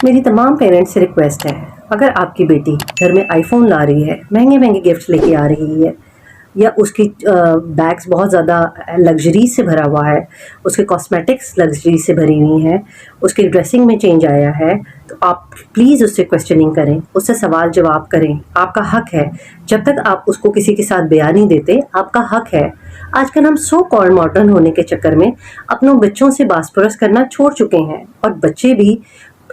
मेरी तमाम पेरेंट्स से रिक्वेस्ट है, अगर आपकी बेटी घर में आईफोन ला रही है, महंगे महंगे गिफ्ट्स लेके आ रही है, या उसकी बैग्स बहुत ज़्यादा लग्जरी से भरा हुआ है, उसके कॉस्मेटिक्स लग्जरी से भरी हुई हैं, उसकी ड्रेसिंग में चेंज आया है, तो आप प्लीज़ उससे क्वेश्चनिंग करें, उससे सवाल जवाब करें। आपका हक है। जब तक आप उसको किसी के साथ बयान नहीं देते, आपका हक है। आजकल हम सो कॉल्ड मॉडर्न होने के चक्कर में अपनों बच्चों से बास परस करना छोड़ चुके हैं, और बच्चे भी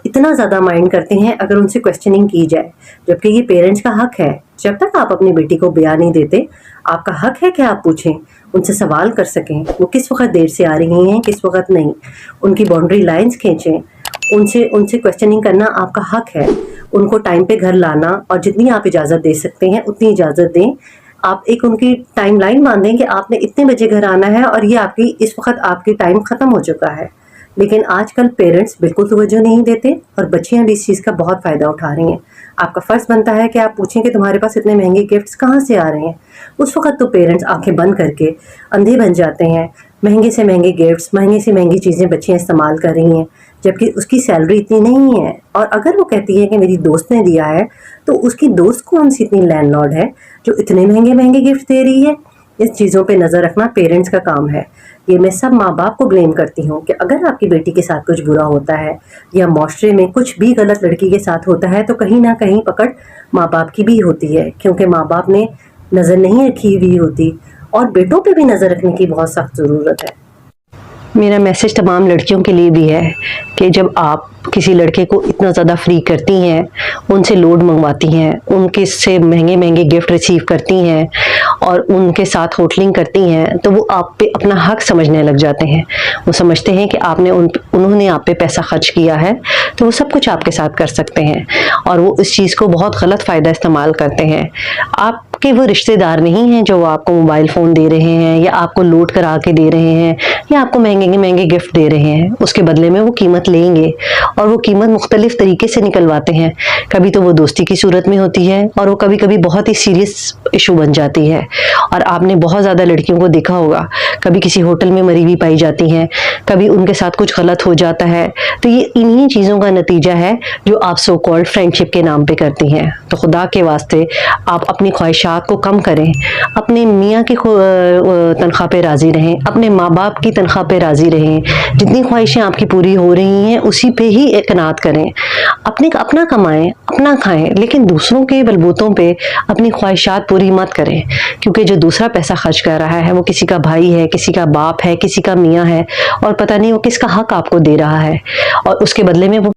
इतना ज़्यादा माइंड करते हैं अगर उनसे क्वेश्चनिंग की जाए, जबकि ये पेरेंट्स का हक है। जब तक आप अपनी बेटी को बयान नहीं देते, आपका हक है कि आप पूछें, उनसे सवाल कर सकें, वो किस वक्त देर से आ रही हैं, किस वक्त नहीं, उनकी बाउंड्री लाइंस खींचें, उनसे उनसे क्वेश्चनिंग करना आपका हक है। उनको टाइम पे घर लाना, और जितनी आप इजाज़त दे सकते हैं उतनी इजाज़त दें। आप एक उनकी टाइम लाइन बांधें कि आपने इतने बजे घर आना है, और ये आपकी इस वक्त आपकी टाइम ख़त्म हो चुका है। लेकिन आजकल पेरेंट्स बिल्कुल तवज्जो नहीं देते, और बच्चियां भी इस चीज़ का बहुत फ़ायदा उठा रही हैं। आपका फ़र्ज़ बनता है कि आप पूछें कि तुम्हारे पास इतने महंगे गिफ्ट्स कहाँ से आ रहे हैं। उस वक्त तो पेरेंट्स आंखें बंद करके अंधे बन जाते हैं। महंगे से महंगे गिफ्ट्स, महंगे से महंगी चीज़ें बच्चियां इस्तेमाल कर रही हैं, जबकि उसकी सैलरी इतनी नहीं है। और अगर वो कहती है कि मेरी दोस्त ने दिया है, तो उसकी दोस्त कौन सी इतनी लैंडलॉर्ड है जो इतने महंगे महंगे गिफ्ट दे रही है। इस चीज़ों पे नज़र रखना पेरेंट्स का काम है। ये मैं सब माँ बाप को ब्लेम करती हूँ कि अगर आपकी बेटी के साथ कुछ बुरा होता है, या माशरे में कुछ भी गलत लड़की के साथ होता है, तो कहीं ना कहीं पकड़ माँ बाप की भी होती है, क्योंकि माँ बाप ने नज़र नहीं रखी हुई होती। और बेटों पे भी नज़र रखने की बहुत सख्त ज़रूरत है। मेरा मैसेज तमाम लड़कियों के लिए भी है कि जब आप किसी लड़के को इतना ज़्यादा फ्री करती हैं, उनसे लोड मंगवाती हैं, उनके से महंगे महंगे गिफ्ट रिसीव करती हैं और उनके साथ होटलिंग करती हैं, तो वो आप पे अपना हक समझने लग जाते हैं। वो समझते हैं कि उन्होंने आप पे पैसा खर्च किया है, तो वो सब कुछ आपके साथ कर सकते हैं, और वो इस चीज़ को बहुत गलत फ़ायदा इस्तेमाल करते हैं। आपके वो रिश्तेदार नहीं हैं जो आपको मोबाइल फ़ोन दे रहे हैं, या आपको लोड करा के दे रहे हैं, या आपको महंगे महंगे गिफ्ट दे रहे हैं। उसके बदले में वो कीमत लेंगे, और वो कीमत मुख्तलिफ तरीके से निकलवाते हैं। कभी तो वो दोस्ती की सूरत में होती है, और वो कभी कभी बहुत ही सीरियस इशू बन जाती है। और आपने बहुत ज़्यादा लड़कियों को देखा होगा, कभी किसी होटल में मरी हुई पाई जाती हैं, कभी उनके साथ कुछ गलत हो जाता है। तो ये इन्हीं चीज़ों का नतीजा है जो आप सो कॉल्ड फ्रेंडशिप के नाम पे करती हैं। तो खुदा के वास्ते आप अपनी ख्वाहिशात को कम करें, अपने मियाँ की तनख्वाह पे राज़ी रहें, अपने माँ बाप की तनख्वाह पे राज़ी रहें। जितनी ख्वाहिशें आपकी पूरी हो रही हैं उसी पे ही इक़नात करें। अपना कमाएं, अपना खाएं, लेकिन दूसरों के बलबूतों पे अपनी ख्वाहिशात पूरी मत करें, क्योंकि जो दूसरा पैसा खर्च कर रहा है वो किसी का भाई है, किसी का बाप है, किसी का मियाँ है, और पता नहीं वो किसका हक आपको दे रहा है, और उसके बदले में वो